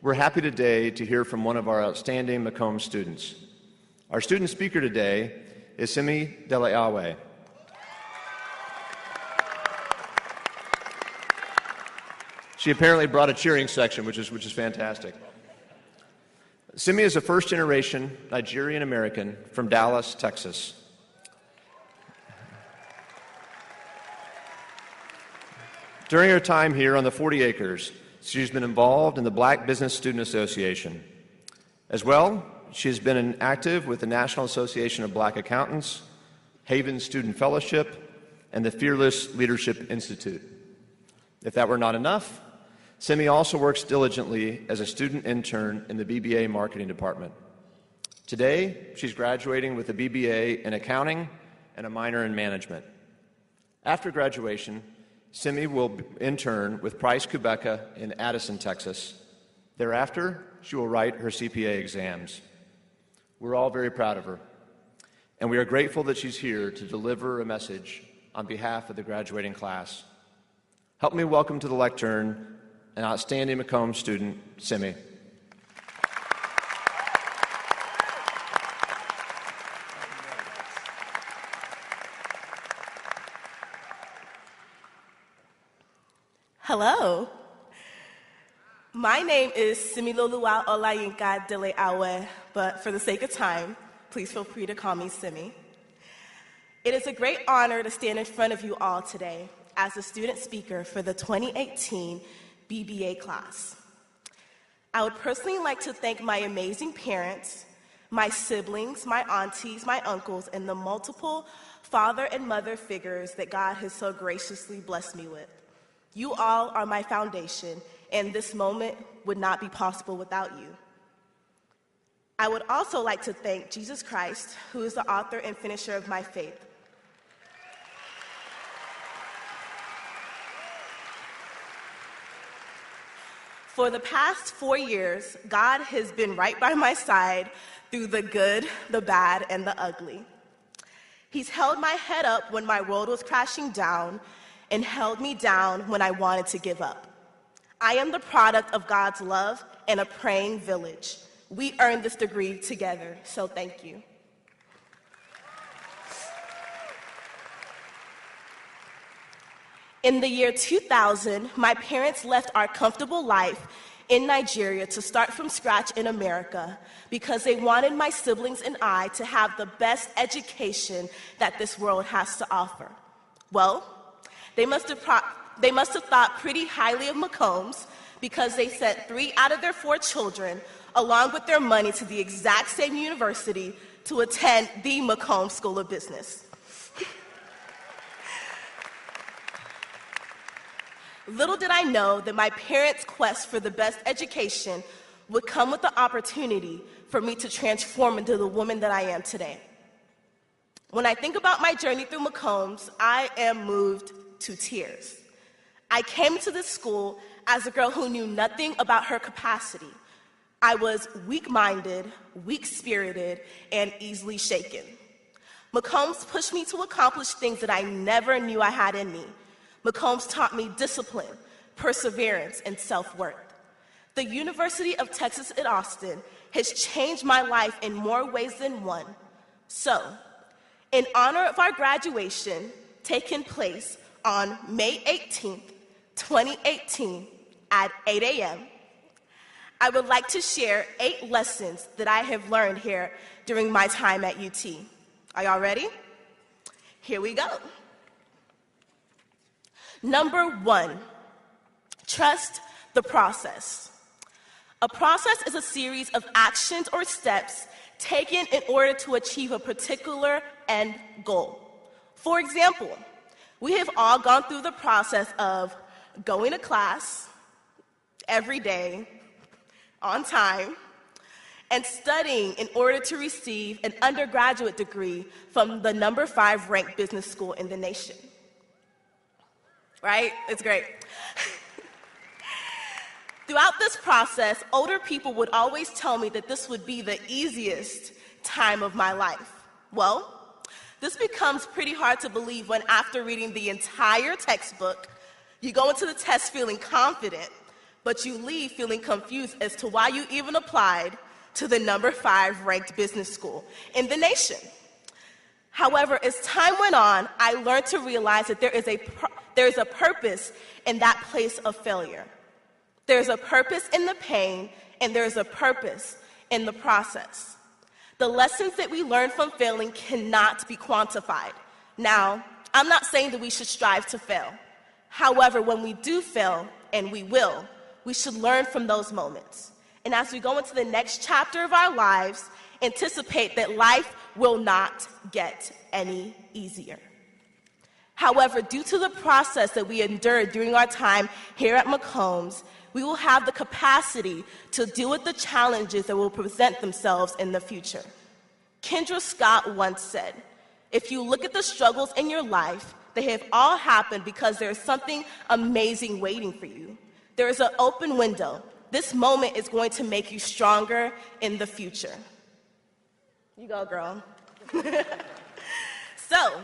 We're happy today to hear from one of our outstanding Macomb students. Our student speaker today is Simi Deleawe. She apparently brought a cheering section, which is fantastic. Simi is a first-generation Nigerian American from Dallas, Texas. During her time here on the 40 acres, she's been involved in the Black Business Student Association. As well, she has been active with the National Association of Black Accountants, Haven Student Fellowship, and the Fearless Leadership Institute. If that were not enough, Simi also works diligently as a student intern in the BBA marketing department. Today, she's graduating with a BBA in accounting and a minor in management. After graduation, Simi will intern with Price Kubeka in Addison, Texas. Thereafter, she will write her CPA exams. We're all very proud of her, and we are grateful that she's here to deliver a message on behalf of the graduating class. Help me welcome to the lectern an outstanding Macomb student, Simi. Hello. My name is Similoluwa Olayinka Deleawe, but for the sake of time, please feel free to call me Simi. It is a great honor to stand in front of you all today as a student speaker for the 2018 BBA class. I would personally like to thank my amazing parents, my siblings, my aunties, my uncles, and the multiple father and mother figures that God has so graciously blessed me with. You all are my foundation, and this moment would not be possible without you. I would also like to thank Jesus Christ, who is the author and finisher of my faith. For the past 4 years, God has been right by my side through the good, the bad, and the ugly. He's held my head up when my world was crashing down and held me down when I wanted to give up. I am the product of God's love and a praying village. We earned this degree together, so thank you. In the year 2000, my parents left our comfortable life in Nigeria to start from scratch in America because they wanted my siblings and I to have the best education that this world has to offer. Well, they must have thought pretty highly of Macombs because they sent 3 out of their 4 children, along with their money, to the exact same university to attend the Macomb School of Business. Little did I know that my parents' quest for the best education would come with the opportunity for me to transform into the woman that I am today. When I think about my journey through Macombs, I am moved to tears. I came to this school as a girl who knew nothing about her capacity. I was weak-minded, weak-spirited, and easily shaken. Macombs pushed me to accomplish things that I never knew I had in me. Macombs taught me discipline, perseverance, and self-worth. The University of Texas at Austin has changed my life in more ways than one. So, in honor of our graduation, taking place on May 18th, 2018 at 8 a.m., I would like to share 8 lessons that I have learned here during my time at UT. Are y'all ready? Here we go. Number 1, trust the process. A process is a series of actions or steps taken in order to achieve a particular end goal. For example, we have all gone through the process of going to class every day, on time, and studying in order to receive an undergraduate degree from the number 5 ranked business school in the nation. Right? It's great. Throughout this process, older people would always tell me that this would be the easiest time of my life. Well, this becomes pretty hard to believe when after reading the entire textbook, you go into the test feeling confident, but you leave feeling confused as to why you even applied to the number 5 ranked business school in the nation. However, as time went on, I learned to realize that there is a purpose in that place of failure. There's a purpose in the pain, and there's a purpose in the process. The lessons that we learn from failing cannot be quantified. Now, I'm not saying that we should strive to fail. However, when we do fail, and we will, we should learn from those moments. And as we go into the next chapter of our lives, anticipate that life will not get any easier. However, due to the process that we endured during our time here at McCombs, we will have the capacity to deal with the challenges that will present themselves in the future. Kendra Scott once said, "If you look at the struggles in your life, they have all happened because there is something amazing waiting for you. There is an open window. This moment is going to make you stronger in the future." You go, girl. So,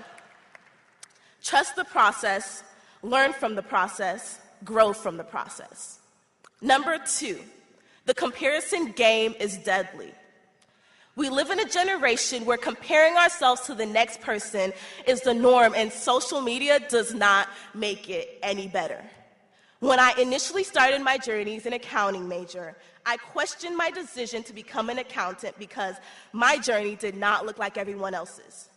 trust the process, learn from the process, grow from the process. Number 2, the comparison game is deadly. We live in a generation where comparing ourselves to the next person is the norm, and social media does not make it any better. When I initially started my journey as an accounting major, I questioned my decision to become an accountant because my journey did not look like everyone else's.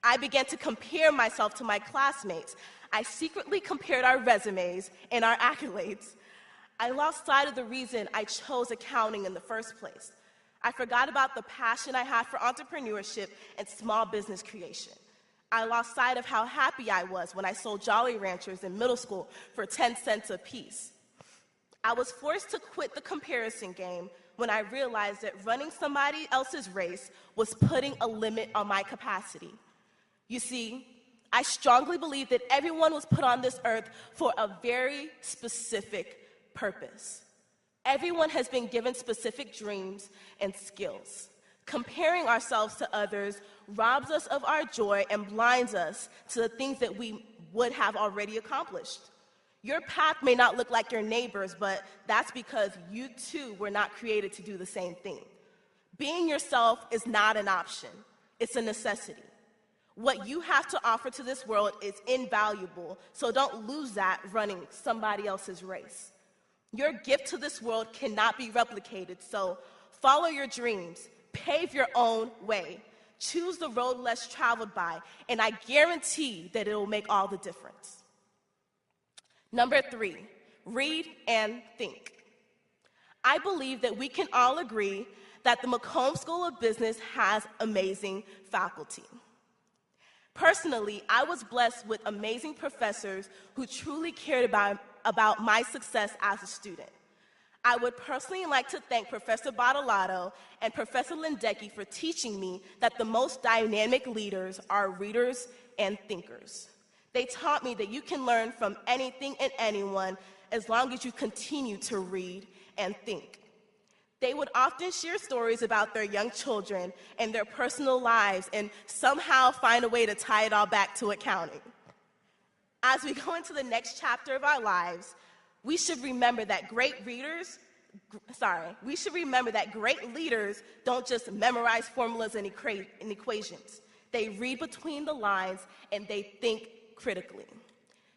I began to compare myself to my classmates. I secretly compared our resumes and our accolades. I lost sight of the reason I chose accounting in the first place. I forgot about the passion I had for entrepreneurship and small business creation. I lost sight of how happy I was when I sold Jolly Ranchers in middle school for 10 cents a piece. I was forced to quit the comparison game when I realized that running somebody else's race was putting a limit on my capacity. You see, I strongly believe that everyone was put on this earth for a very specific purpose. Everyone has been given specific dreams and skills. Comparing ourselves to others robs us of our joy and blinds us to the things that we would have already accomplished. Your path may not look like your neighbor's, but that's because you too were not created to do the same thing. Being yourself is not an option, it's a necessity. What you have to offer to this world is invaluable, so don't lose that running somebody else's race. Your gift to this world cannot be replicated, so follow your dreams, pave your own way, choose the road less traveled by, and I guarantee that it will make all the difference. Number 3, read and think. I believe that we can all agree that the McCombs School of Business has amazing faculty. Personally, I was blessed with amazing professors who truly cared about my success as a student. I would personally like to thank Professor Bottolato and Professor Lindecki for teaching me that the most dynamic leaders are readers and thinkers. They taught me that you can learn from anything and anyone as long as you continue to read and think. They would often share stories about their young children and their personal lives and somehow find a way to tie it all back to accounting. As we go into the next chapter of our lives, we should remember that great leaders don't just memorize formulas and equations. They read between the lines and they think critically.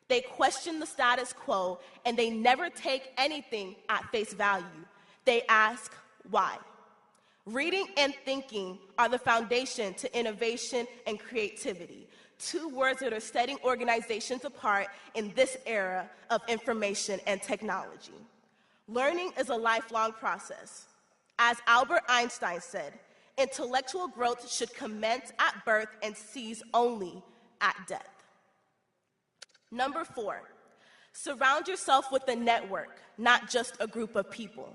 They question the status quo and they never take anything at face value. They ask why. Reading and thinking are the foundation to innovation and creativity, 2 words that are setting organizations apart in this era of information and technology. Learning is a lifelong process. As Albert Einstein said, intellectual growth should commence at birth and cease only at death. Number 4, surround yourself with a network, not just a group of people.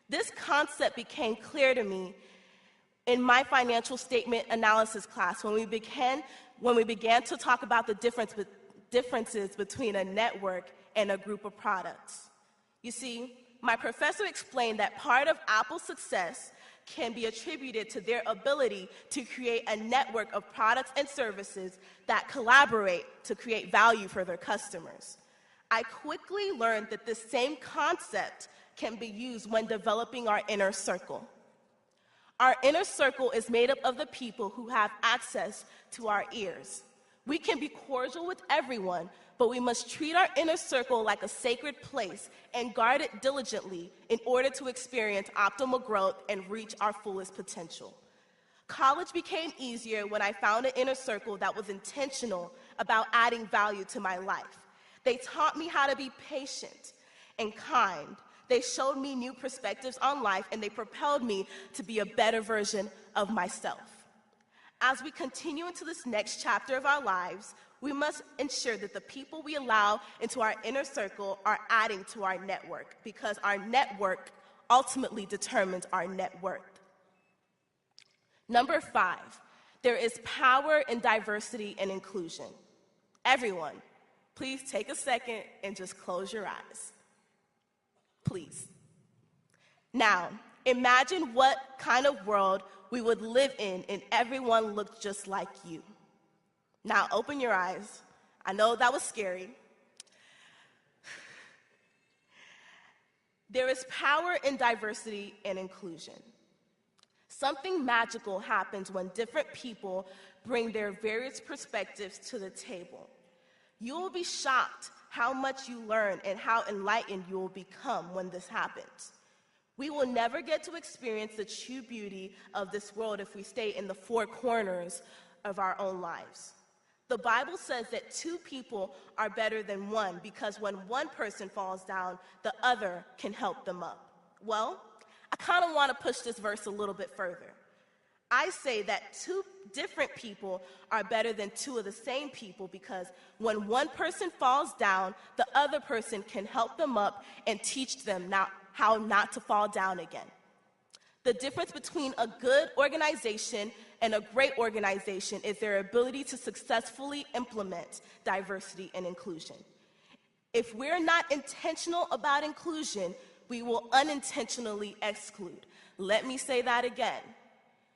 This concept became clear to me in my financial statement analysis class when we began to talk about the differences between a network and a group of products. You see, my professor explained that part of Apple's success can be attributed to their ability to create a network of products and services that collaborate to create value for their customers. I quickly learned that this same concept can be used when developing our inner circle. Our inner circle is made up of the people who have access to our ears. We can be cordial with everyone, but we must treat our inner circle like a sacred place and guard it diligently in order to experience optimal growth and reach our fullest potential. College became easier when I found an inner circle that was intentional about adding value to my life. They taught me how to be patient and kind. They showed me new perspectives on life, and they propelled me to be a better version of myself. As we continue into this next chapter of our lives, we must ensure that the people we allow into our inner circle are adding to our network, because our network ultimately determines our net worth. Number 5, there is power in diversity and inclusion. Everyone, please take a second and just close your eyes. Please. Now, imagine what kind of world we would live in and everyone looked just like you. Now, open your eyes. I know that was scary. There is power in diversity and inclusion. Something magical happens when different people bring their various perspectives to the table. You will be shocked how much you learn and how enlightened you will become when this happens. We will never get to experience the true beauty of this world if we stay in the four corners of our own lives. The Bible says that 2 people are better than 1 because when one person falls down, the other can help them up. Well, I kind of want to push this verse a little bit further. I say that 2 different people are better than 2 of the same people because when one person falls down, the other person can help them up and teach them how not to fall down again. The difference between a good organization and a great organization is their ability to successfully implement diversity and inclusion. If we're not intentional about inclusion, we will unintentionally exclude. Let me say that again.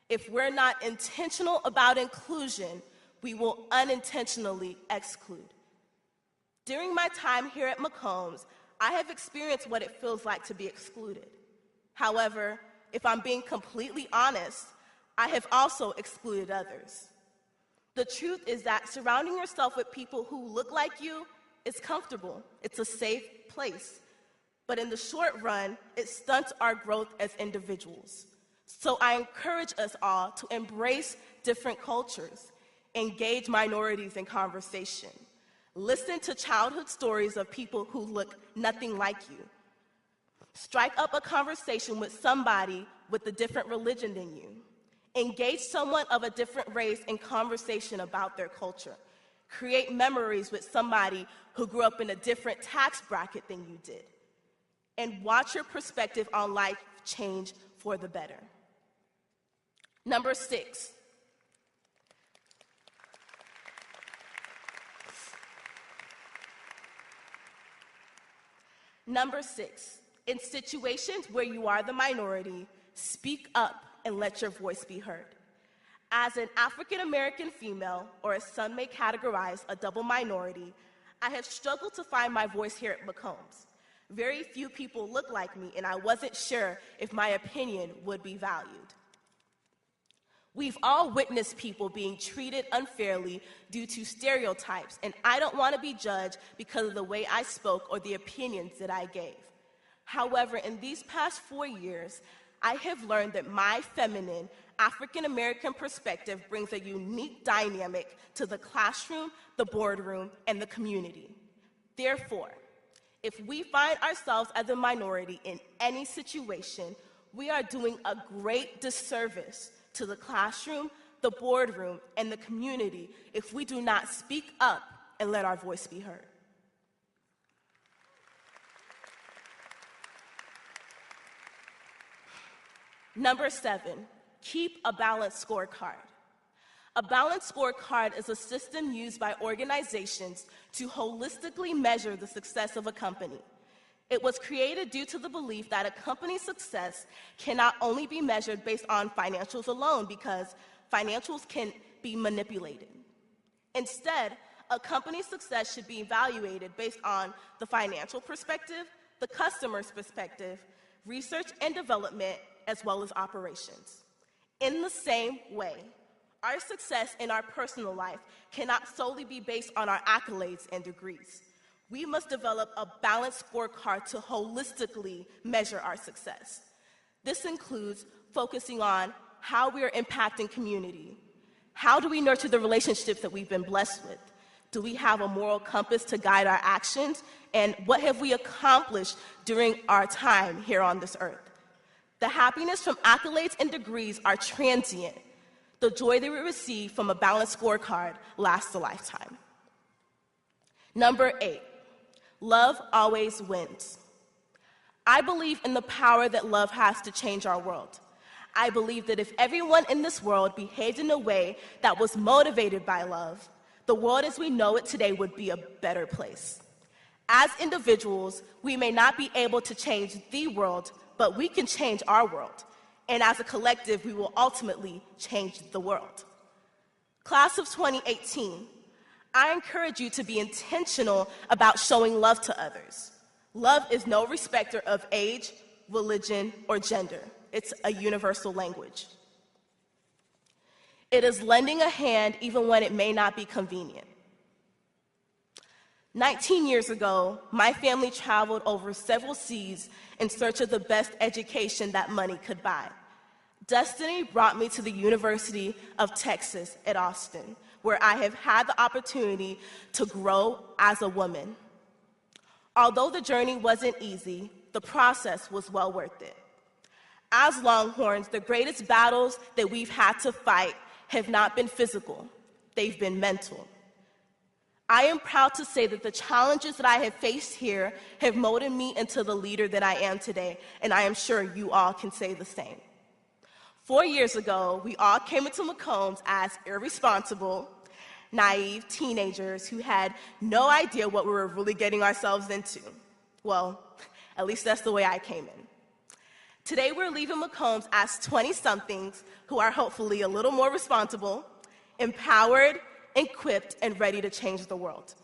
If we're not intentional about inclusion, we will unintentionally exclude. During my time here at McCombs, I have experienced what it feels like to be excluded. However, if I'm being completely honest, I have also excluded others. The truth is that surrounding yourself with people who look like you is comfortable. It's a safe place. But in the short run, it stunts our growth as individuals. So I encourage us all to embrace different cultures, engage minorities in conversation, listen to childhood stories of people who look nothing like you, strike up a conversation with somebody with a different religion than you, engage someone of a different race in conversation about their culture, create memories with somebody who grew up in a different tax bracket than you did, and watch your perspective on life change for the better. Number 6. Number 6, in situations where you are the minority, speak up and let your voice be heard. As an African American female, or as some may categorize a double minority, I have struggled to find my voice here at McCombs. Very few people look like me, and I wasn't sure if my opinion would be valued. We've all witnessed people being treated unfairly due to stereotypes, and I don't want to be judged because of the way I spoke or the opinions that I gave. However, in these past 4 years, I have learned that my feminine African American perspective brings a unique dynamic to the classroom, the boardroom, and the community. Therefore, if we find ourselves as a minority in any situation, we are doing a great disservice to the classroom, the boardroom, and the community if we do not speak up and let our voice be heard. Number 7, keep a balanced scorecard. A balanced scorecard is a system used by organizations to holistically measure the success of a company. It was created due to the belief that a company's success cannot only be measured based on financials alone, because financials can be manipulated. Instead, a company's success should be evaluated based on the financial perspective, the customer's perspective, research and development, as well as operations. In the same way, our success in our personal life cannot solely be based on our accolades and degrees. We must develop a balanced scorecard to holistically measure our success. This includes focusing on how we are impacting community. How do we nurture the relationships that we've been blessed with? Do we have a moral compass to guide our actions? And what have we accomplished during our time here on this earth? The happiness from accolades and degrees are transient. The joy that we receive from a balanced scorecard lasts a lifetime. Number 8, love always wins. I believe in the power that love has to change our world. I believe that if everyone in this world behaved in a way that was motivated by love, the world as we know it today would be a better place. As individuals, we may not be able to change the world, but we can change our world. And as a collective, we will ultimately change the world. Class of 2018, I encourage you to be intentional about showing love to others. Love is no respecter of age, religion, or gender. It's a universal language. It is lending a hand even when it may not be convenient. 19 years ago, my family traveled over several seas in search of the best education that money could buy. Destiny brought me to the University of Texas at Austin, where I have had the opportunity to grow as a woman. Although the journey wasn't easy, the process was well worth it. As Longhorns, the greatest battles that we've had to fight have not been physical, they've been mental. I am proud to say that the challenges that I have faced here have molded me into the leader that I am today, and I am sure you all can say the same. 4 years ago, we all came into McCombs as irresponsible, naive teenagers who had no idea what we were really getting ourselves into. Well, at least that's the way I came in. Today, we're leaving McCombs as 20-somethings who are hopefully a little more responsible, empowered, equipped, and ready to change the world.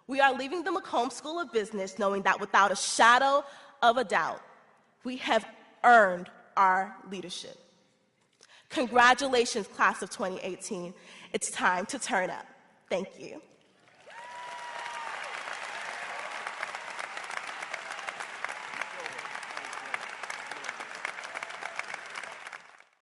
We are leaving the McCombs School of Business knowing that without a shadow of a doubt, we have earned our leadership. Congratulations, class of 2018. It's time to turn up. Thank you.